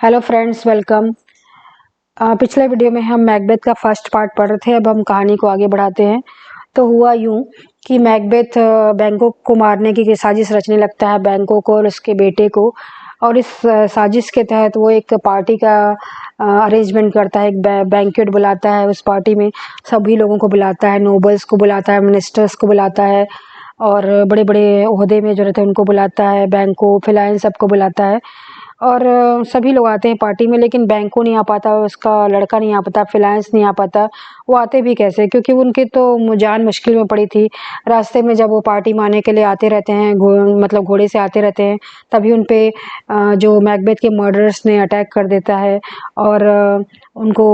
Hello friends, welcome. पिछले video में हम मैकबेथ का फर्स्ट पार्ट पढ़ रहे थे। अब हम कहानी को आगे बढ़ाते हैं। तो हुआ यूं कि मैकबेथ बैंकोक को मारने की साजिश रचने लगता है, बैंकोक और उसके बेटे को। और इस साजिश के तहत वो एक पार्टी का अरेंजमेंट करता है, एक बैंक्वेट बुलाता है। उस पार्टी में सभी लोगों को बुलाता है, नोबल्स को बुलाता है, मिनिस्टर्स को बुलाता है और बड़े बड़े ओहदे में जो रहते हैं उनको बुलाता है, बैंको फिलाइन सबको बुलाता है। और सभी लोग आते हैं पार्टी में, लेकिन बैंको नहीं आ पाता, उसका लड़का नहीं आ पाता, फिलांस नहीं आ पाता। वो आते भी कैसे, क्योंकि उनकी तो जान मुश्किल में पड़ी थी। रास्ते में जब वो पार्टी में आने के लिए आते रहते हैं, मतलब घोड़े से आते रहते हैं, तभी उन पे जो मैकबेथ के मर्डरर्स ने अटैक कर देता है। और उनको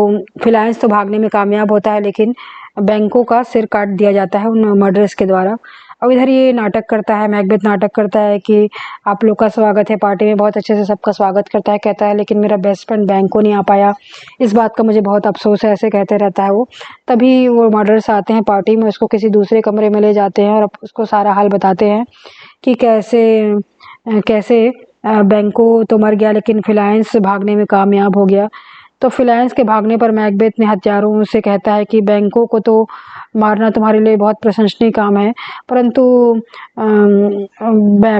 फिलांस तो भागने में कामयाब होता है, लेकिन बैंको का सिर काट दिया जाता है उन मर्डरर्स के द्वारा। अब इधर ये नाटक करता है, मैकबेथ नाटक करता है कि आप लोग का स्वागत है पार्टी में, बहुत अच्छे से सबका स्वागत करता है। कहता है लेकिन मेरा बेस्ट फ्रेंड बैंको नहीं आ पाया, इस बात का मुझे बहुत अफसोस है, ऐसे कहते रहता है वो। तभी वो मर्डर्स आते हैं पार्टी में, उसको किसी दूसरे कमरे में ले जाते हैं और उसको सारा हाल बताते हैं कि कैसे कैसे बैंको तो मर गया, लेकिन फिलायंस भागने में कामयाब हो गया। तो फिलायंस के भागने पर मैकबेथ ने हत्यारों से कहता है कि बैंको को तो मारना तुम्हारे लिए बहुत प्रशंसनीय काम है, परंतु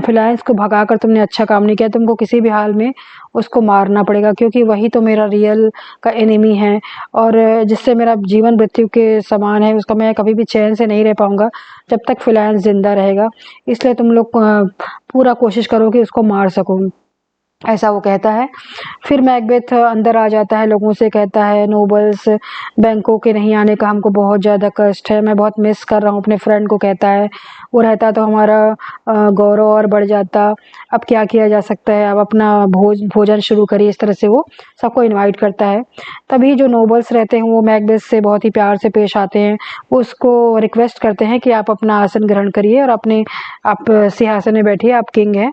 फिलायंस को भगाकर तुमने अच्छा काम नहीं किया। तुमको किसी भी हाल में उसको मारना पड़ेगा, क्योंकि वही तो मेरा रियल का एनिमी है और जिससे मेरा जीवन मृत्यु के समान है। उसका मैं कभी भी चैन से नहीं रह पाऊंगा जब तक फिलायंस जिंदा रहेगा। इसलिए तुम लोग पूरा कोशिश करो कि उसको मार सको, ऐसा वो कहता है। फिर मैकबेथ अंदर आ जाता है, लोगों से कहता है नोबल्स, बैंकों के नहीं आने का हमको बहुत ज़्यादा कष्ट है, मैं बहुत मिस कर रहा हूँ अपने फ्रेंड को। कहता है वो रहता तो हमारा गौरव और बढ़ जाता। अब क्या किया जा सकता है, अब अपना भोजन शुरू करिए। इस तरह से वो सबको इनवाइट करता है। तभी जो नोबल्स रहते हैं वो मैकबेथ से बहुत ही प्यार से पेश आते हैं। वो उसको रिक्वेस्ट करते हैं कि आप अपना आसन ग्रहण करिए और आप सिंहासन में बैठिए, आप किंग हैं।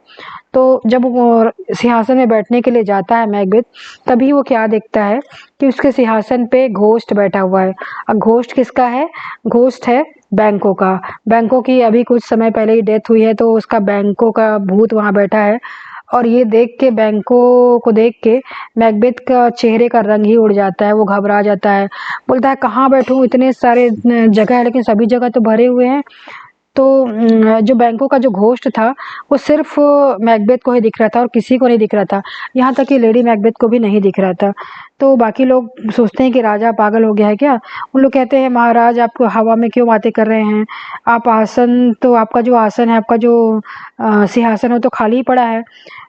तो जब वो सिंहासन में बैठने के लिए जाता है मैकबेथ, तभी वो क्या देखता है कि उसके सिंहासन पे घोस्ट बैठा हुआ है। अब घोस्ट किसका है? घोस्ट है बैंको का। बैंको की अभी कुछ समय पहले ही डेथ हुई है, तो उसका बैंको का भूत वहां बैठा है। और ये देख के, बैंको को देख के मैकबेथ का चेहरे का रंग ही उड़ जाता है। वो घबरा जाता है, बोलता है कहाँ बैठूं, इतने सारे जगह है लेकिन सभी जगह तो भरे हुए हैं। तो जो बैंकों का जो घोस्ट था वो सिर्फ मैकबेथ को ही दिख रहा था और किसी को नहीं दिख रहा था, यहाँ तक कि लेडी मैकबेथ को भी नहीं दिख रहा था। तो बाकी लोग सोचते हैं कि राजा पागल हो गया है क्या। उन लोग कहते हैं महाराज आप हवा में क्यों बातें कर रहे हैं, आप आसन तो, आपका जो आसन है, आपका जो सिंहासन है तो खाली ही पड़ा है।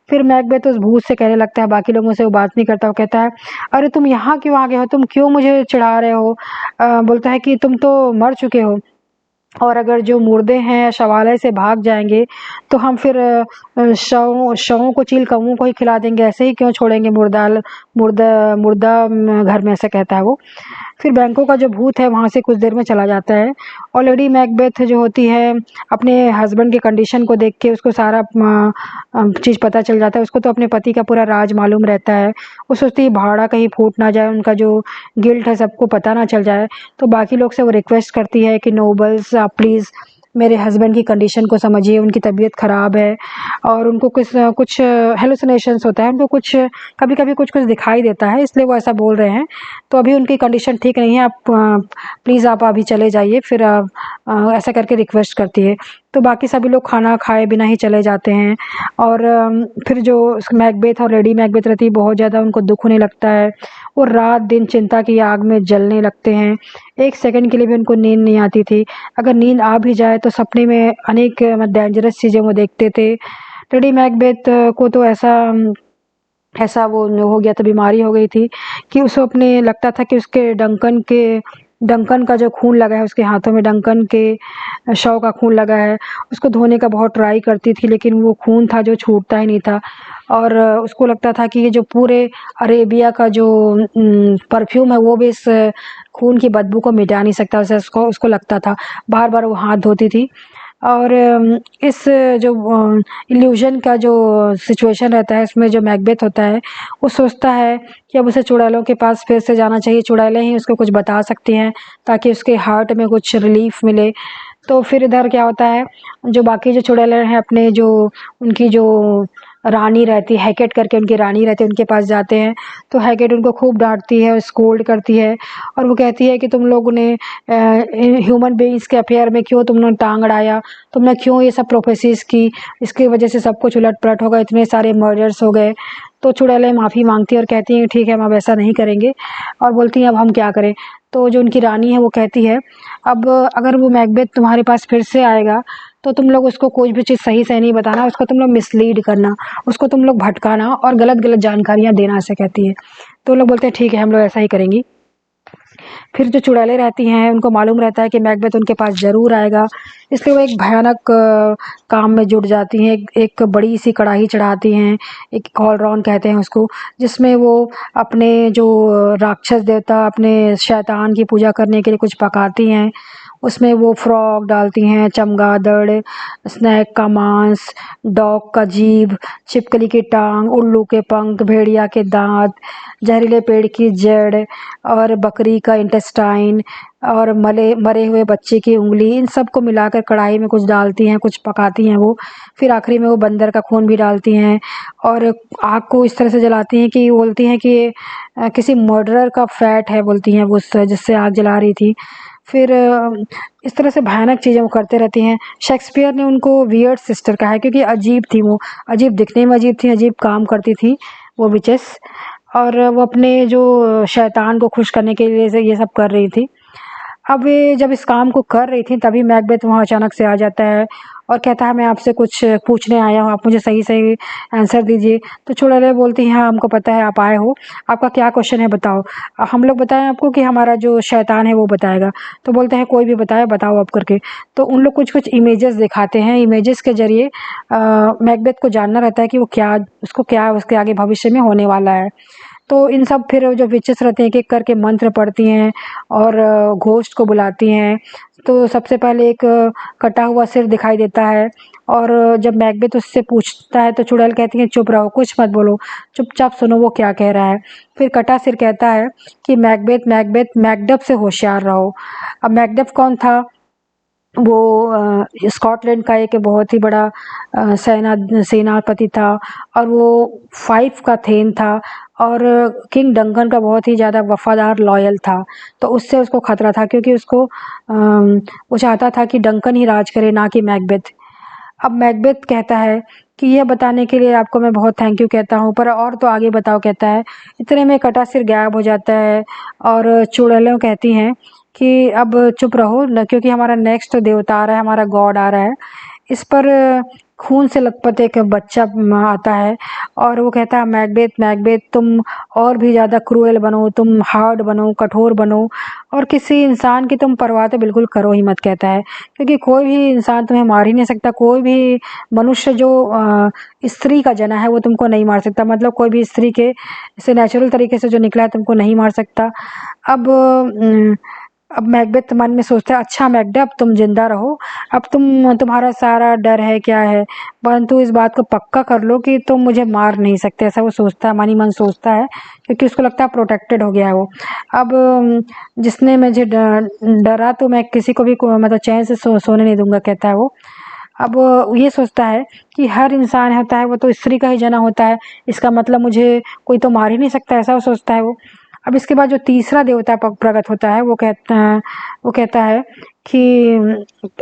फिर मैकबेथ उस भूत से कहने लगता है, बाकी लोगों से वो बात नहीं करता। वो कहता है अरे तुम यहाँ क्यों आ गए हो, तुम क्यों मुझे चिढ़ा रहे हो। बोलता है कि तुम तो मर चुके हो और अगर जो मुर्दे हैं शवालय से भाग जाएंगे तो हम फिर शवों को, चील कौवों को ही खिला देंगे, ऐसे ही क्यों छोड़ेंगे मुर्दा मुर्दा मुर्दा घर में, ऐसा कहता है वो। फिर बैंकों का जो भूत है वहाँ से कुछ देर में चला जाता है। और लेडी मैकबेथ जो होती है, अपने हस्बैंड की कंडीशन को देख के उसको सारा चीज़ पता चल जाता है। उसको तो अपने पति का पूरा राज मालूम रहता है। वो सोचती है भाड़ा कहीं फूट ना जाए, उनका जो गिल्ट है सबको पता ना चल जाए। तो बाकी लोग से वो रिक्वेस्ट करती है कि नोबल्स आप प्लीज़ मेरे हस्बैंड की कंडीशन को समझिए, उनकी तबीयत ख़राब है और उनको कुछ हेलुसिनेशंस होता है, उनको कुछ कभी कभी कुछ कुछ दिखाई देता है, इसलिए वो ऐसा बोल रहे हैं। तो अभी उनकी कंडीशन ठीक नहीं है, आप प्लीज़ आप अभी चले जाइए। फिर ऐसा करके रिक्वेस्ट करती है। तो बाकी सभी लोग खाना खाए बिना ही चले जाते हैं। और फिर जो मैकबेथ और लेडी मैकबेथ रहती है, बहुत ज़्यादा उनको दुख होने लगता है। वो रात दिन चिंता की आग में जलने लगते हैं। एक सेकंड के लिए भी उनको नींद नहीं आती थी। अगर नींद आ भी जाए तो सपने में अनेक डेंजरस चीज़ें वो देखते थे। लेडी मैकबेथ को तो ऐसा वो हो गया था, बीमारी हो गई थी कि उसे अपने लगता था कि उसके डंकन का जो खून लगा है उसके हाथों में, डंकन के शव का खून लगा है। उसको धोने का बहुत ट्राई करती थी, लेकिन वो खून था जो छूटता ही नहीं था। और उसको लगता था कि ये जो पूरे अरेबिया का जो परफ्यूम है वो भी इस खून की बदबू को मिटा नहीं सकता, उसे उसको लगता था। बार बार वो हाथ धोती थी। और इस जो इल्यूजन का जो सिचुएशन रहता है, इसमें जो मैकबेथ होता है वो सोचता है कि अब उसे चुड़ैलों के पास फिर से जाना चाहिए, चुड़ैलें ही उसको कुछ बता सकती हैं ताकि उसके हार्ट में कुछ रिलीफ मिले। तो फिर इधर क्या होता है, जो बाकी जो चुड़ैलें हैं अपने जो उनकी जो रानी रहती है, हैकेट करके उनकी रानी रहती है, उनके पास जाते हैं। तो हैकेट उनको खूब डांटती है, स्कोल्ड करती है और वो कहती है कि तुम लोगों ने ह्यूमन बीइंग्स के अफेयर में क्यों तुमने टांग अड़ाया, तुमने क्यों ये सब प्रोफेसीज की, इसकी वजह से सब कुछ उलट पलट हो गया, इतने सारे मर्डर्स हो गए। तो चुड़ैलें माफ़ी मांगती है और कहती हैं ठीक है, हम अब ऐसा नहीं करेंगे, और बोलती हैं अब हम क्या करें। तो जो उनकी रानी है वो कहती है अब अगर वो मैकबेथ तुम्हारे पास फिर से आएगा तो तुम लोग उसको कोई भी चीज़ सही से नहीं बताना, उसको तुम लोग मिसलीड करना, उसको तुम लोग भटकाना और गलत गलत जानकारियाँ देना, ऐसे कहती है। तो लोग बोलते हैं ठीक है, हम लोग ऐसा ही करेंगी। फिर जो चुड़ैलें रहती हैं उनको मालूम रहता है कि मैकबेथ उनके पास ज़रूर आएगा, इसलिए वो एक भयानक काम में जुट जाती हैं। एक बड़ी सी कढ़ाई चढ़ाती हैं, एक कॉलरॉन कहते हैं उसको, जिसमें वो अपने जो राक्षस देवता, अपने शैतान की पूजा करने के लिए कुछ पकाती हैं। उसमें वो फ्रॉग डालती हैं, चमगादड़, स्नैक का मांस, डॉग का जीभ, छिपकली की टांग, उल्लू के पंख, भेड़िया के दांत, जहरीले पेड़ की जड़ और बकरी का इंटेस्टाइन और मरे हुए बच्चे की उंगली, इन सब को मिलाकर कढ़ाई में कुछ डालती हैं, कुछ पकाती हैं वो। फिर आखिरी में वो बंदर का खून भी डालती हैं और आग को इस तरह से जलाती हैं कि बोलती हैं कि किसी मर्डरर का फैट है, बोलती हैं वो जिससे आग जला रही थी। फिर इस तरह से भयानक चीज़ें वो करते रहती हैं। शेक्सपियर ने उनको वियर्ड सिस्टर कहा है क्योंकि अजीब थी वो, अजीब दिखने में अजीब थी, अजीब काम करती थी वो विचेस, और वो अपने जो शैतान को खुश करने के लिए ये सब कर रही थी। अब ये जब इस काम को कर रही थी तभी मैकबेथ वहाँ अचानक से आ जाता है और कहता है मैं आपसे कुछ पूछने आया हूँ, आप मुझे सही सही आंसर दीजिए। तो चुड़ैलें बोलती हैं हाँ हमको पता है आप आए हो, आपका क्या क्वेश्चन है बताओ। हम लोग बताएं आपको कि हमारा जो शैतान है वो बताएगा। तो बोलते हैं कोई भी बताए, बताओ आप करके। तो उन लोग कुछ कुछ इमेजेस दिखाते हैं, इमेजेस के जरिए मैकबेथ को जानना रहता है कि वो क्या, उसको क्या उसके आगे भविष्य में होने वाला है। तो इन सब फिर जो विचेस रहते हैं एक एक करके मंत्र पढ़ती हैं और घोस्ट को बुलाती हैं। तो सबसे पहले एक कटा हुआ सिर दिखाई देता है और जब मैकबेथ उससे पूछता है तो चुड़ैल कहती है चुप रहो, कुछ मत बोलो, चुपचाप सुनो वो क्या कह रहा है। फिर कटा सिर कहता है कि मैकबेथ मैकबेथ मैकडफ से होशियार रहो। अब मैकडफ कौन था? वो स्कॉटलैंड का एक बहुत ही बड़ा सेनापति था और वो 5 का थेन था और किंग डंकन का बहुत ही ज़्यादा वफादार लॉयल था। तो उससे उसको खतरा था क्योंकि उसको वो चाहता था कि डंकन ही राज करे, ना कि मैकबेथ। अब मैकबेथ कहता है कि यह बताने के लिए आपको मैं बहुत थैंक यू कहता हूँ, पर और तो आगे बताओ, कहता है। इतने में कटा सिर गायब हो जाता है और चुड़ैलें कहती हैं कि अब चुप रहो न, क्योंकि हमारा नेक्स्ट देवता आ रहा है, हमारा गॉड आ रहा है। इस पर खून से लथपथ एक बच्चा आता है और वो कहता है मैकबेथ मैकबेथ तुम और भी ज़्यादा क्रूएल बनो, तुम हार्ड बनो, कठोर बनो और किसी इंसान की तुम परवाह तो बिल्कुल करो ही मत, कहता है। क्योंकि कोई भी इंसान तुम्हें मार ही नहीं सकता, कोई भी मनुष्य जो स्त्री का जना है वो तुमको नहीं मार सकता, मतलब कोई भी स्त्री के से नेचुरल तरीके से जो निकला है तुमको नहीं मार सकता। अब अब मैकबेथ मन में सोचता है अच्छा मैकडफ तुम जिंदा रहो, अब तुम्हारा सारा डर है क्या है, परंतु इस बात को पक्का कर लो कि तुम मुझे मार नहीं सकते, ऐसा वो सोचता है, मन ही मन सोचता है, क्योंकि उसको लगता है प्रोटेक्टेड हो गया है वो। अब जिसने मुझे डरा तो मैं किसी को भी मतलब चैन से सोने नहीं दूंगा, कहता है वो। अब वो ये सोचता है कि हर इंसान होता है वो तो स्त्री का ही जना होता है, इसका मतलब मुझे कोई तो मार ही नहीं सकता, ऐसा वो सोचता है वो। अब इसके बाद जो तीसरा देवता प्रकट होता है वो कहता है कि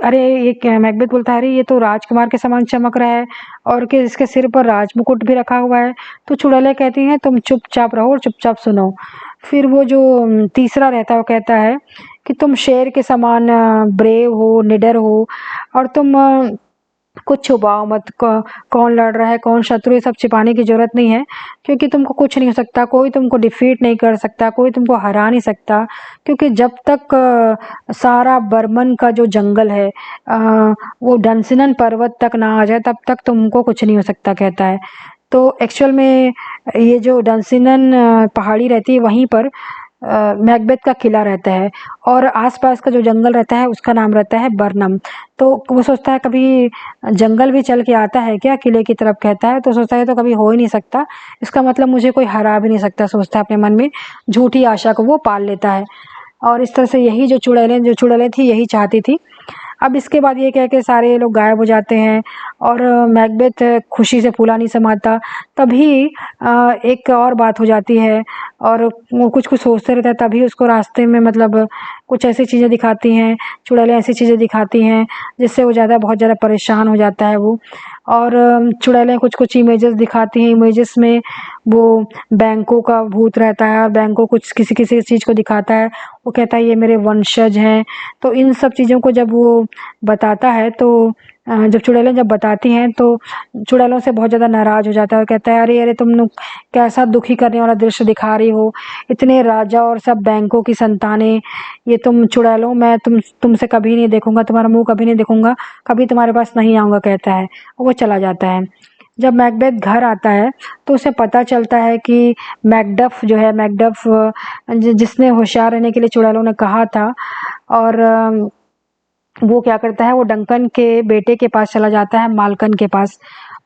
अरे ये क्या, मैकबेथ बोलता है अरे ये तो राजकुमार के समान चमक रहा है और कि इसके सिर पर राजमुकुट भी रखा हुआ है। तो चुड़ैलें कहती हैं तुम चुपचाप रहो और चुपचाप सुनो। फिर वो जो तीसरा रहता है वो कहता है कि तुम शेर के समान ब्रेव हो, निडर हो और तुम कुछ छुपाओ मत, कौन लड़ रहा है कौन शत्रु, ये सब छिपाने की जरूरत नहीं है, क्योंकि तुमको कुछ नहीं हो सकता, कोई तुमको डिफीट नहीं कर सकता, कोई तुमको हरा नहीं सकता, क्योंकि जब तक सारा बर्मन का जो जंगल है वो डंसिनन पर्वत तक ना आ जाए तब तक तुमको कुछ नहीं हो सकता, कहता है। तो एक्चुअल में ये जो डंसिनन पहाड़ी रहती है वहीं पर मैकबेथ का किला रहता है और आसपास का जो जंगल रहता है उसका नाम रहता है बर्नम। तो वो सोचता है कभी जंगल भी चल के आता है क्या किले की तरफ, कहता है। तो सोचता है तो कभी हो ही नहीं सकता, इसका मतलब मुझे कोई हरा भी नहीं सकता, सोचता है अपने मन में, झूठी आशा को वो पाल लेता है। और इस तरह से यही जो चुड़ैलें थी यही चाहती थी। अब इसके बाद ये कह के सारे लोग गायब हो जाते हैं और मैकबेथ खुशी से फूला नहीं समाता। तभी एक और बात हो जाती है और वो कुछ-कुछ सोचते रहता है, तभी उसको रास्ते में मतलब कुछ ऐसी चीज़ें दिखाती हैं, चुड़ैलें ऐसी चीज़ें दिखाती हैं जिससे वो बहुत ज़्यादा परेशान हो जाता है वो। और चुड़ैलें कुछ-कुछ इमेजेस दिखाती हैं, इमेजेस में वो बैंकों का भूत रहता है और बैंकों कुछ किसी-किसी चीज़ को दिखाता है। वो कहता है ये मेरे वंशज हैं। तो इन सब चीज़ों को जब वो बताता है तो जब चुड़ैलें जब बताती हैं तो चुड़ैलों से बहुत ज़्यादा नाराज़ हो जाता है और कहता है अरे अरे तुम लोग कैसा दुखी करने वाला दृश्य दिखा रही हो, इतने राजा और सब बैंकों की संतानें, ये तुम चुड़ैलों, मैं तुमसे कभी नहीं देखूंगा, तुम्हारा मुंह कभी नहीं देखूंगा, कभी तुम्हारे पास नहीं आऊँगा, कहता है। और वो चला जाता है। जब मैकबेथ घर आता है तो उसे पता चलता है कि मैकडफ जो है, मैकडफ जिसने होशियार रहने के लिए चुड़ैलों ने कहा था, और वो क्या करता है, वो डंकन के बेटे के पास चला जाता है, माल्कन के पास।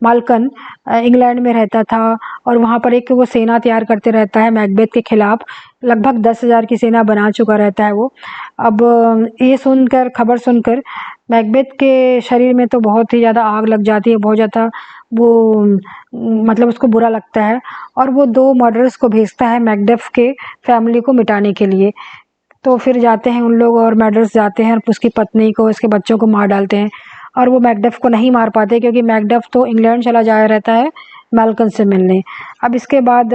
माल्कन इंग्लैंड में रहता था और वहाँ पर एक वो सेना तैयार करते रहता है मैकबेथ के खिलाफ। लगभग 10,000 की सेना बना चुका रहता है वो। अब ये सुनकर, खबर सुनकर मैकबेथ के शरीर में तो बहुत ही ज़्यादा आग लग जाती है, बहुत ज़्यादा वो मतलब उसको बुरा लगता है और वो 2 मर्डरर्स को भेजता है मैकडफ के फैमिली को मिटाने के लिए। तो फिर जाते हैं उन लोग और मर्डरर्स जाते हैं और उसकी पत्नी को, उसके बच्चों को मार डालते हैं और वो मैकडफ को नहीं मार पाते क्योंकि मैकडफ तो इंग्लैंड चला जाया रहता है माल्कन से मिलने। अब इसके बाद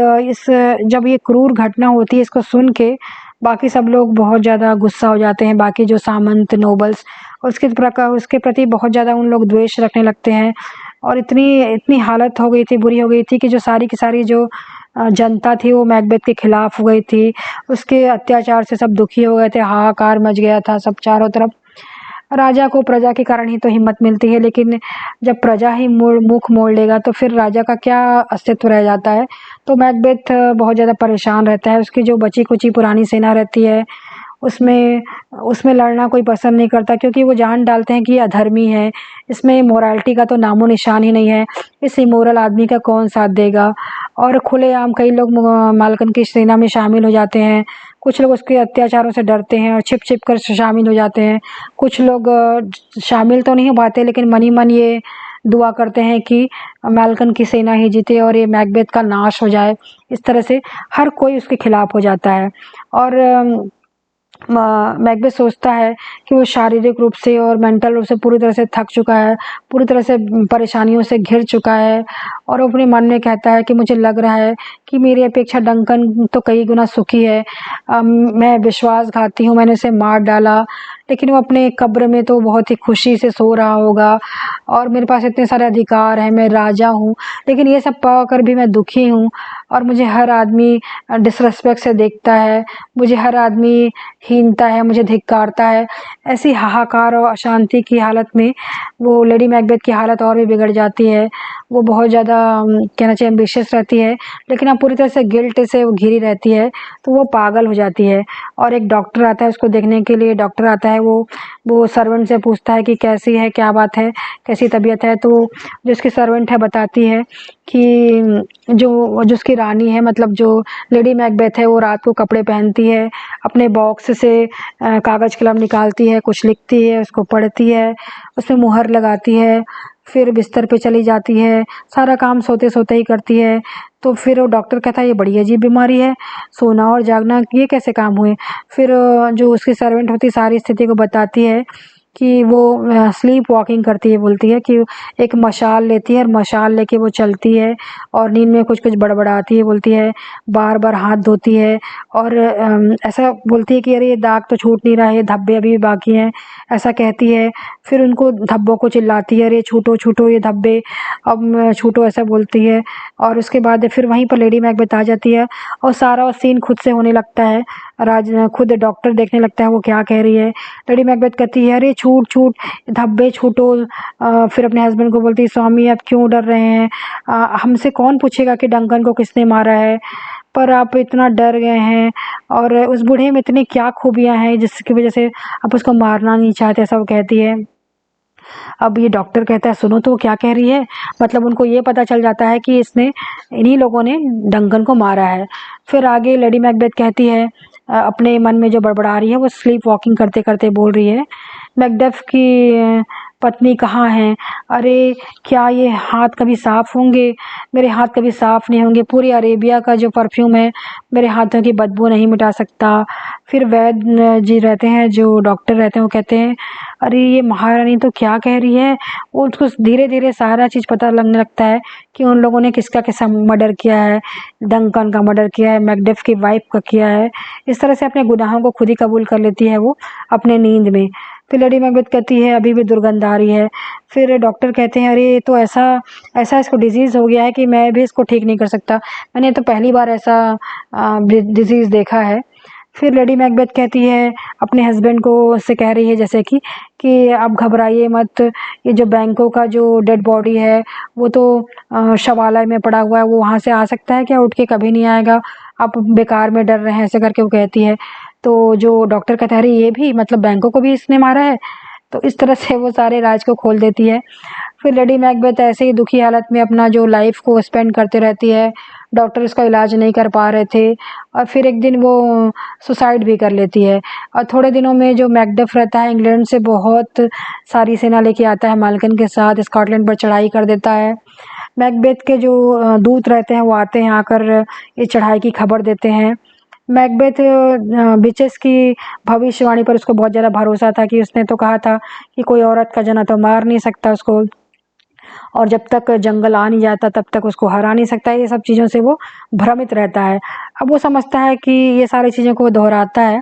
जब ये क्रूर घटना होती है, इसको सुन के बाकी सब लोग बहुत ज़्यादा गुस्सा हो जाते हैं, बाकी जो सामंत नोबल्स उसके प्रति बहुत ज़्यादा उन लोग द्वेष रखने लगते हैं। और इतनी हालत हो गई थी, बुरी हो गई थी कि जो सारी की सारी जो जनता थी वो मैकबेथ के खिलाफ हो गई थी। उसके अत्याचार से सब दुखी हो गए थे, हाहाकार मच गया था सब चारों तरफ। राजा को प्रजा के कारण ही तो हिम्मत मिलती है, लेकिन जब प्रजा ही मुख मोड़ लेगा तो फिर राजा का क्या अस्तित्व रह जाता है। तो मैकबेथ बहुत ज़्यादा परेशान रहता है। उसकी जो बची कुची पुरानी सेना रहती है उसमें उसमें लड़ना कोई पसंद नहीं करता क्योंकि वो जान डालते हैं कि ये अधर्मी है, इसमें मोरालिटी का तो नामो निशान ही नहीं है, इस इमोरल आदमी का कौन साथ देगा। और खुलेआम कई लोग माल्कन की सेना में शामिल हो जाते हैं। कुछ लोग उसके अत्याचारों से डरते हैं और छिप छिप कर शामिल हो जाते हैं। कुछ लोग शामिल तो नहीं हो पाते लेकिन मन ही मन ये दुआ करते हैं कि माल्कन की सेना ही जीते और ये मैकबेथ का नाश हो जाए। इस तरह से हर कोई उसके खिलाफ हो जाता है और मैकबेथ सोचता है कि वो शारीरिक रूप से और मेंटल रूप से पूरी तरह से थक चुका है, पूरी तरह से परेशानियों से घिर चुका है और वो अपने मन में कहता है कि मुझे लग रहा है कि मेरी अपेक्षा डंकन तो कई गुना सुखी है। मैं विश्वासघाती हूँ, मैंने उसे मार डाला, लेकिन वो अपने कब्र में तो बहुत ही खुशी से सो रहा होगा और मेरे पास इतने सारे अधिकार हैं, मैं राजा हूँ, लेकिन ये सब पाकर भी मैं दुखी हूँ और मुझे हर आदमी डिसरिस्पेक्ट से देखता है, मुझे हर आदमी हीनता है, मुझे धिक्कारता है। ऐसी हाहाकार और अशांति की हालत में वो लेडी मैकबेथ की हालत और भी बिगड़ जाती है। वो बहुत ज़्यादा कहना चाहिए एम्बिशियस रहती है, लेकिन अब पूरी तरह से गिल्ट से वो घिरी रहती है, तो वो पागल हो जाती है। और एक डॉक्टर आता है उसको देखने के लिए। डॉक्टर आता है, वो सर्वेंट से पूछता है कि कैसी है, क्या बात है, कैसी तबीयत है। तो जो उसकी सर्वेंट है बताती है कि जो उसकी रानी है, मतलब जो लेडी मैकबेथ है, वो रात को कपड़े पहनती है, अपने बॉक्स से कागज़ कलम निकालती है, कुछ लिखती है, उसको पढ़ती है, उसमें मुहर लगाती है, फिर बिस्तर पे चली जाती है, सारा काम सोते सोते ही करती है। तो फिर वो डॉक्टर कहता है ये बड़ी अजीब बीमारी है, सोना और जागना ये कैसे काम हुए। फिर जो उसकी सर्वेंट होती है सारी स्थिति को बताती है कि वो स्लीप वॉकिंग करती है, बोलती है कि एक मशाल लेती है और मशाल लेके वो चलती है और नींद में कुछ कुछ बड़बड़ाती है, बोलती है, बार बार हाथ धोती है और ऐसा बोलती है कि अरे ये दाग तो छूट नहीं रहा है, धब्बे अभी भी बाकी हैं, ऐसा कहती है। फिर उनको धब्बों को चिल्लाती है, अरे छूटो छूटो ये धब्बे, अब छूटो, ऐसा बोलती है। और उसके बाद फिर वहीं पर लेडी मैकबेथ आ जाती है और सारा सीन खुद से होने लगता है। खुद डॉक्टर देखने लगता है वो क्या कह रही है। लेडी मैकबेथ कहती है अरे छूट छूट धब्बे छूटो। फिर अपने हस्बैंड को बोलती है स्वामी आप क्यों डर रहे हैं, हमसे कौन पूछेगा कि डंकन को किसने मारा है, पर आप इतना डर गए हैं और उस बूढ़े में इतनी क्या खूबियां हैं जिसकी वजह से आप उसको मारना नहीं चाहते, ऐसा वो कहती है। अब ये डॉक्टर कहता है सुनो तो वो क्या कह रही है, मतलब उनको ये पता चल जाता है कि इन्हीं लोगों ने डंकन को मारा है। फिर आगे लेडी मैकबेथ कहती है अपने मन में जो बड़बड़ा रही है, वो स्लीप वॉकिंग करते करते बोल रही है मैकडफ की पत्नी कहाँ है? अरे क्या ये हाथ कभी साफ़ होंगे? मेरे हाथ कभी साफ़ नहीं होंगे। पूरी अरेबिया का जो परफ्यूम है मेरे हाथों की बदबू नहीं मिटा सकता। फिर वैद्य जी रहते हैं, जो डॉक्टर रहते हैं, वो कहते हैं अरे ये महारानी तो क्या कह रही है। वो उसको धीरे धीरे सारा चीज़ पता लगने लगता है कि उन लोगों ने किसका किसका मर्डर किया है। डंकन का मर्डर किया है, मैकडफ की वाइफ का किया है। इस तरह से अपने गुनाहों को खुद ही कबूल कर लेती है वो अपने नींद में। फिर लेडी मैकबेथ कहती है अभी भी दुर्गंध आ रही है। फिर डॉक्टर कहते हैं अरे ये तो ऐसा ऐसा इसको डिजीज़ हो गया है कि मैं भी इसको ठीक नहीं कर सकता। मैंने तो पहली बार ऐसा डिजीज़ देखा है। फिर लेडी मैकबेथ कहती है अपने हस्बैंड को, से कह रही है जैसे कि आप घबराइए मत। ये जो बैंकों का जो डेड बॉडी है वो तो शवालय में पड़ा हुआ है, वो वहाँ से आ सकता है क्या? उठ के कभी नहीं आएगा। आप बेकार में डर रहे हैं, ऐसे करके वो कहती है। तो जो डॉक्टर कहता है अरे ये भी मतलब बैंकों को भी इसने मारा है। तो इस तरह से वो सारे राज को खोल देती है। फिर लेडी मैकबेथ ऐसे ही दुखी हालत में अपना जो लाइफ को स्पेंड करते रहती है। डॉक्टर इसका इलाज नहीं कर पा रहे थे और फिर एक दिन वो सुसाइड भी कर लेती है। और थोड़े दिनों में जो मैकडफ रहता है इंग्लैंड से बहुत सारी सेना लेके आता है, मालकन के साथ स्कॉटलैंड पर चढ़ाई कर देता है। मैकबेथ के जो दूत रहते हैं वो आते हैं, आकर इस चढ़ाई की खबर देते हैं। मैकबेथ बिचेस की भविष्यवाणी पर उसको बहुत ज़्यादा भरोसा था कि उसने तो कहा था कि कोई औरत का जना तो मार नहीं सकता उसको, और जब तक जंगल आ नहीं जाता तब तक उसको हरा नहीं सकता। ये सब चीज़ों से वो भ्रमित रहता है। अब वो समझता है कि ये सारी चीज़ों को वो दोहराता है।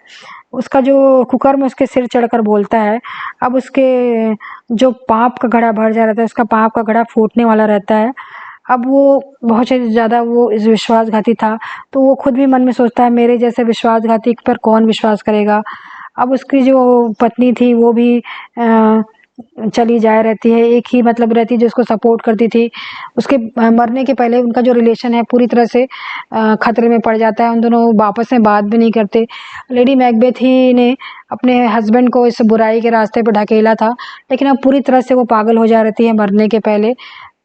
उसका जो कुकर्म उसके सिर चढ़कर बोलता है। अब उसके जो पाप का घड़ा भर जा रहता है, उसका पाप का घड़ा फूटने वाला रहता है। अब वो बहुत ज़्यादा वो इस विश्वासघाती था, तो वो खुद भी मन में सोचता है मेरे जैसे विश्वासघाती पर कौन विश्वास करेगा। अब उसकी जो पत्नी थी वो भी चली जाए रहती है, एक ही मतलब रहती जो उसको सपोर्ट करती थी। उसके मरने के पहले उनका जो रिलेशन है पूरी तरह से खतरे में पड़ जाता है। उन दोनों आपस में बात भी नहीं करते। लेडी मैकबेथ ही ने अपने हस्बैंड को इस बुराई के रास्ते पर ढकेला था, लेकिन अब पूरी तरह से वो पागल हो जा रहती है मरने के पहले।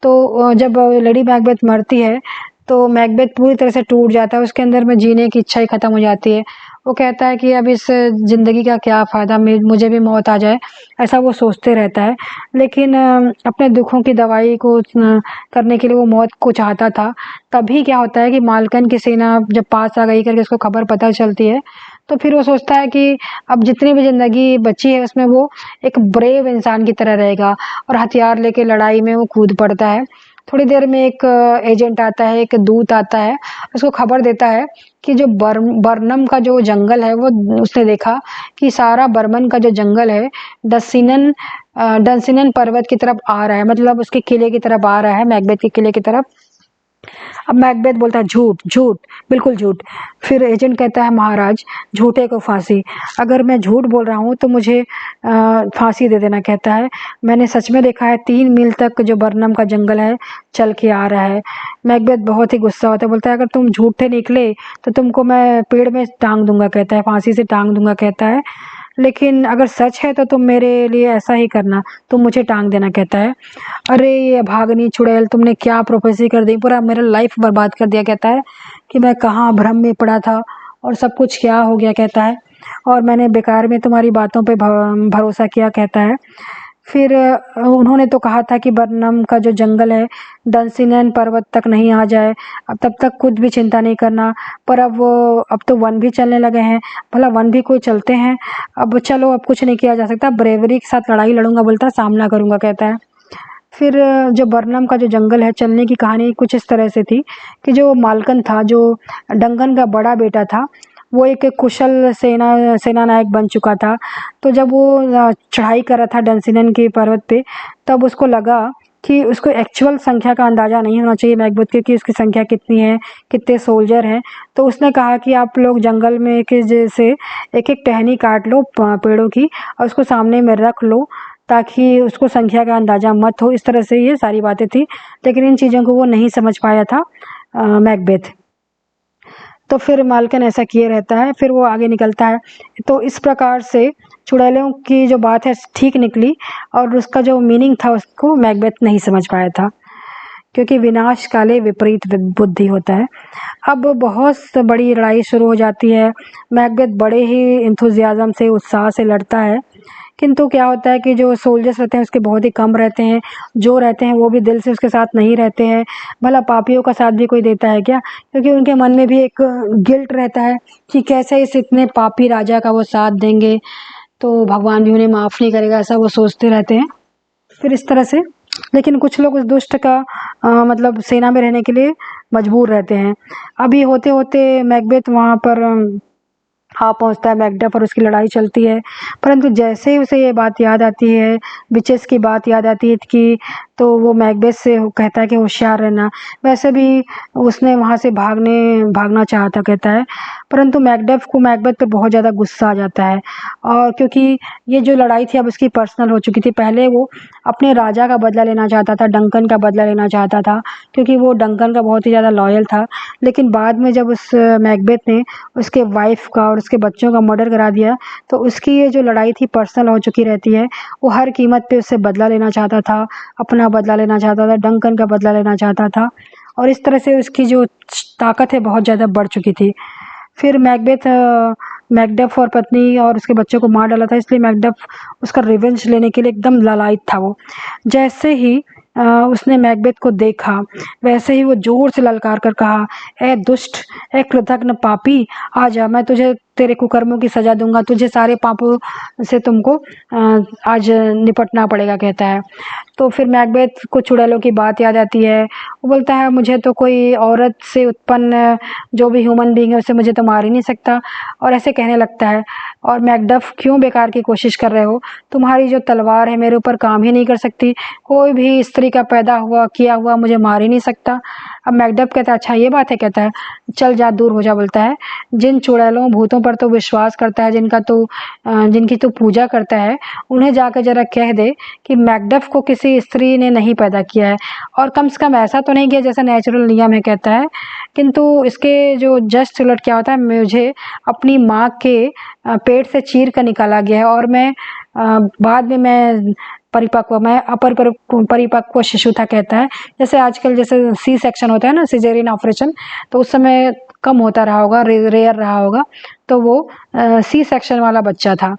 तो जब लेडी मैकबेथ मरती है तो मैकबेथ पूरी तरह से टूट जाता है, उसके अंदर में जीने की इच्छा ही ख़त्म हो जाती है। वो कहता है कि अब इस ज़िंदगी का क्या फ़ायदा, मुझे भी मौत आ जाए, ऐसा वो सोचते रहता है। लेकिन अपने दुखों की दवाई को करने के लिए वो मौत को चाहता था। तभी क्या होता है कि मालकन की सेना जब पास आ गई करके उसको खबर पता चलती है, तो फिर वो सोचता है कि अब जितनी भी ज़िंदगी बची है उसमें वो एक ब्रेव इंसान की तरह रहेगा और हथियार लेके लड़ाई में वो कूद पड़ता है। थोड़ी देर में एक एजेंट आता है, एक दूत आता है, उसको खबर देता है कि जो बर्नम का जो जंगल है वो उसने देखा कि सारा बर्मन का जो जंगल है डंसिनन पर्वत की तरफ आ रहा है, मतलब उसके किले की तरफ आ रहा है, मैकबेथ के किले की तरफ। अब मैकबेथ बोलता है झूठ झूठ, बिल्कुल झूठ। फिर एजेंट कहता है महाराज झूठे को फांसी, अगर मैं झूठ बोल रहा हूँ तो मुझे फांसी दे देना। कहता है मैंने सच में देखा है 3 मील तक जो बर्नम का जंगल है चल के आ रहा है। मैकबेथ बहुत ही गुस्सा होता है, बोलता है अगर तुम झूठे निकले तो तुमको मैं पेड़ में टांग दूंगा, कहता है फांसी से टांग दूंगा, कहता है लेकिन अगर सच है तो तुम मेरे लिए ऐसा ही करना, तुम मुझे टांग देना, कहता है। अरे ये भागनी चुड़ैल, तुमने क्या प्रोफेसी कर दी, पूरा मेरा लाइफ बर्बाद कर दिया, कहता है कि मैं कहाँ भ्रम में पड़ा था और सब कुछ क्या हो गया, कहता है, और मैंने बेकार में तुम्हारी बातों पे भरोसा किया, कहता है। फिर उन्होंने तो कहा था कि बर्नम का जो जंगल है डंसिनन पर्वत तक नहीं आ जाए, अब तब तक कुछ भी चिंता नहीं करना। पर अब तो वन भी चलने लगे हैं, भला वन भी कोई चलते हैं। अब चलो, अब कुछ नहीं किया जा सकता, ब्रेवरी के साथ लड़ाई लड़ूंगा, बोलता सामना करूंगा, कहता है। फिर जो बर्नम का जो जंगल है चलने की कहानी कुछ इस तरह से थी कि जो मालकन था, जो डंगन का बड़ा बेटा था, वो एक कुशल सेना नायक बन चुका था। तो जब वो चढ़ाई कर रहा था डंसिनन के पर्वत पे, तब उसको लगा कि उसको एक्चुअल संख्या का अंदाज़ा नहीं होना चाहिए मैकबेथ के कि उसकी संख्या कितनी है, कितने सोल्जर हैं। तो उसने कहा कि आप लोग जंगल में के जैसे एक एक टहनी काट लो पेड़ों की और उसको सामने में रख लो ताकि उसको संख्या का अंदाज़ा मत हो। इस तरह से ये सारी बातें थी, लेकिन इन चीज़ों को वो नहीं समझ पाया था मैकबेथ। तो फिर मालकन ऐसा किए रहता है, फिर वो आगे निकलता है। तो इस प्रकार से चुड़ैलों की जो बात है ठीक निकली और उसका जो मीनिंग था उसको मैकबेथ नहीं समझ पाया था, क्योंकि विनाश काले विपरीत बुद्धि होता है। अब बहुत बड़ी लड़ाई शुरू हो जाती है। मैकबेथ बड़े ही इंथुजियाज्म से, उत्साह से लड़ता है किंतु क्या होता है कि जो सोल्जर्स रहते हैं उसके बहुत ही कम रहते हैं, जो रहते हैं वो भी दिल से उसके साथ नहीं रहते हैं। भला पापियों का साथ भी कोई देता है क्या? क्योंकि उनके मन में भी एक गिल्ट रहता है कि कैसे इस इतने पापी राजा का वो साथ देंगे, तो भगवान भी उन्हें माफ़ नहीं करेगा, ऐसा वो सोचते रहते हैं। फिर इस तरह से लेकिन कुछ लोग उस दुष्ट का मतलब सेना में रहने के लिए मजबूर रहते हैं। अभी होते होते मैकबेथ वहाँ पर आ पहुँचता है मैकडफ और उसकी लड़ाई चलती है। परंतु जैसे ही उसे ये बात याद आती है, विचेस की बात याद आती है कि तो वो मैकबेथ से कहता है कि होशियार रहना। वैसे भी उसने वहाँ से भागना चाहा था कहता है, परंतु मैकबेथ पे बहुत ज़्यादा गुस्सा आ जाता है। और क्योंकि ये जो लड़ाई थी अब उसकी पर्सनल हो चुकी थी। पहले वो अपने राजा का बदला लेना चाहता था, डंकन का बदला लेना चाहता था, क्योंकि वो डंकन का बहुत ही ज़्यादा लॉयल था। लेकिन बाद में जब उस मैकबेथ ने उसके वाइफ का और उसके बच्चों का मर्डर करा दिया, तो उसकी ये जो लड़ाई थी पर्सनल हो चुकी रहती है। वो हर कीमत पे उससे बदला लेना चाहता था, अपना बदला लेना चाहता था, डंकन का बदला लेना चाहता था, और इस तरह से उसकी जो ताकत है बहुत ज़्यादा बढ़ चुकी थी। फिर मैकडफ और पत्नी और उसके बच्चों को मार डाला था, इसलिए मैकडफ उसका रिवेंज लेने के लिए एकदम लालायित था वो। जैसे ही उसने मैकबेथ को देखा, वैसे ही वो जोर से ललकार कर कहा, ए दुष्ट, ए कृतघ्न पापी, आजा, मैं तुझे तेरे कुकर्मों की सजा दूंगा, तुझे सारे पापों से तुमको आज निपटना पड़ेगा कहता है। तो फिर मैकबेथ को चुड़ैलों की बात याद आती है। वो बोलता है मुझे तो कोई औरत से उत्पन्न जो भी ह्यूमन बीइंग है उसे मुझे तो मार ही नहीं सकता, और ऐसे कहने लगता है। और मैकडफ, क्यों बेकार की कोशिश कर रहे हो? तुम्हारी जो तलवार है मेरे ऊपर काम ही नहीं कर सकती, कोई भी स्त्री का पैदा हुआ किया हुआ मुझे मार ही नहीं सकता। अब मैकडफ कहता है अच्छा ये बात है, कहता है चल जा, दूर हो जा। बोलता है जिन चुड़ैलों भूतों पर तो विश्वास करता है, जिनकी तो पूजा करता है, उन्हें जाकर जरा कह दे कि मैकडफ को किसी स्त्री ने नहीं पैदा किया है, और कम से कम ऐसा तो नहीं किया जैसा नेचुरल नियम है कहता है। किंतु इसके जो जस्ट उलट क्या होता है, मुझे अपनी माँ के पेट से चीर कर निकाला गया है, और मैं बाद में मैं परिपक्व शिशु था कहता है। जैसे आजकल जैसे सी सेक्शन होता है ना, सिजेरियन ऑपरेशन, तो उस समय कम होता रहा होगा, रेयर रहा होगा, तो वो सी सेक्शन वाला बच्चा था।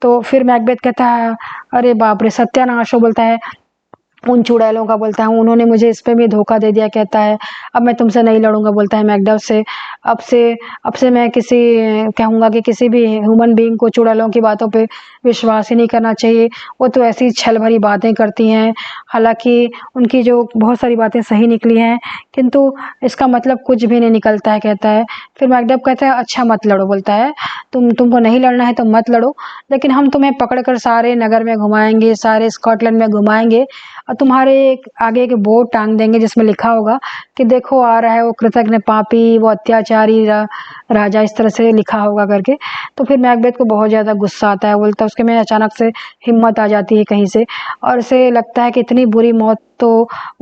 तो फिर मैकबेथ कहता है अरे बाप रे सत्यानाश हो, बोलता है उन चुड़ैलों का, बोलता है उन्होंने मुझे इस पे भी धोखा दे दिया कहता है। अब मैं तुमसे नहीं लड़ूंगा, बोलता है मैकडफ से। अब से मैं कहूँगा कि किसी भी ह्यूमन बीइंग को चुड़ैलों की बातों पे विश्वास ही नहीं करना चाहिए। वो तो ऐसी छल भरी बातें करती हैं, हालांकि उनकी जो बहुत सारी बातें सही निकली हैं, किंतु इसका मतलब कुछ भी नहीं निकलता है कहता है। फिर मैकडफ कहता है अच्छा मत लड़ो, बोलता है तुमको नहीं लड़ना है तो मत लड़ो, लेकिन हम तुम्हें पकड़कर सारे नगर में घुमाएंगे, सारे स्कॉटलैंड में घुमाएंगे, और तुम्हारे आगे एक बोर्ड टांग देंगे जिसमें लिखा होगा कि देखो आ रहा है वो कृतघ्न पापी, वो अत्याचारी राजा, इस तरह से लिखा होगा करके। तो फिर मैकबेथ को बहुत ज़्यादा गुस्सा आता है, बोलता है उसके में अचानक से हिम्मत आ जाती है कहीं से, और उसे लगता है कि इतनी बुरी मौत तो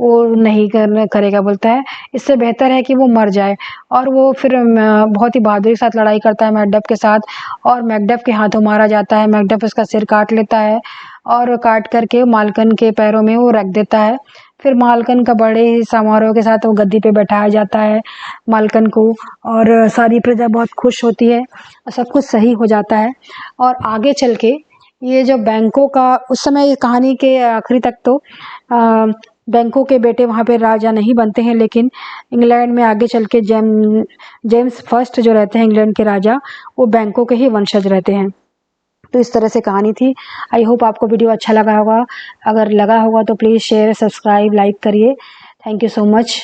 वो नहीं करेगा। बोलता है इससे बेहतर है कि वो मर जाए, और वो फिर बहुत ही बहादुरी के साथ लड़ाई करता है मैकडफ के साथ, और मैकडफ के हाथों मारा जाता है। मैकडफ उसका सिर काट लेता है, और काट करके मालकन के पैरों में वो रख देता है। फिर मालकन का बड़े ही समारोह के साथ वो गद्दी पे बैठाया जाता है मालकन को, और सारी प्रजा बहुत खुश होती है, सब कुछ सही हो जाता है। और आगे चल के ये जो बैंकों का, उस समय कहानी के आखिरी तक तो बैंकों के बेटे वहाँ पे राजा नहीं बनते हैं, लेकिन इंग्लैंड में आगे चल के जेम्स फर्स्ट जो रहते हैं इंग्लैंड के राजा, वो बैंकों के ही वंशज रहते हैं। तो इस तरह से कहानी थी। आई होप आपको वीडियो अच्छा लगा होगा। अगर लगा होगा तो प्लीज़ शेयर, सब्सक्राइब, लाइक करिए। Thank you so much.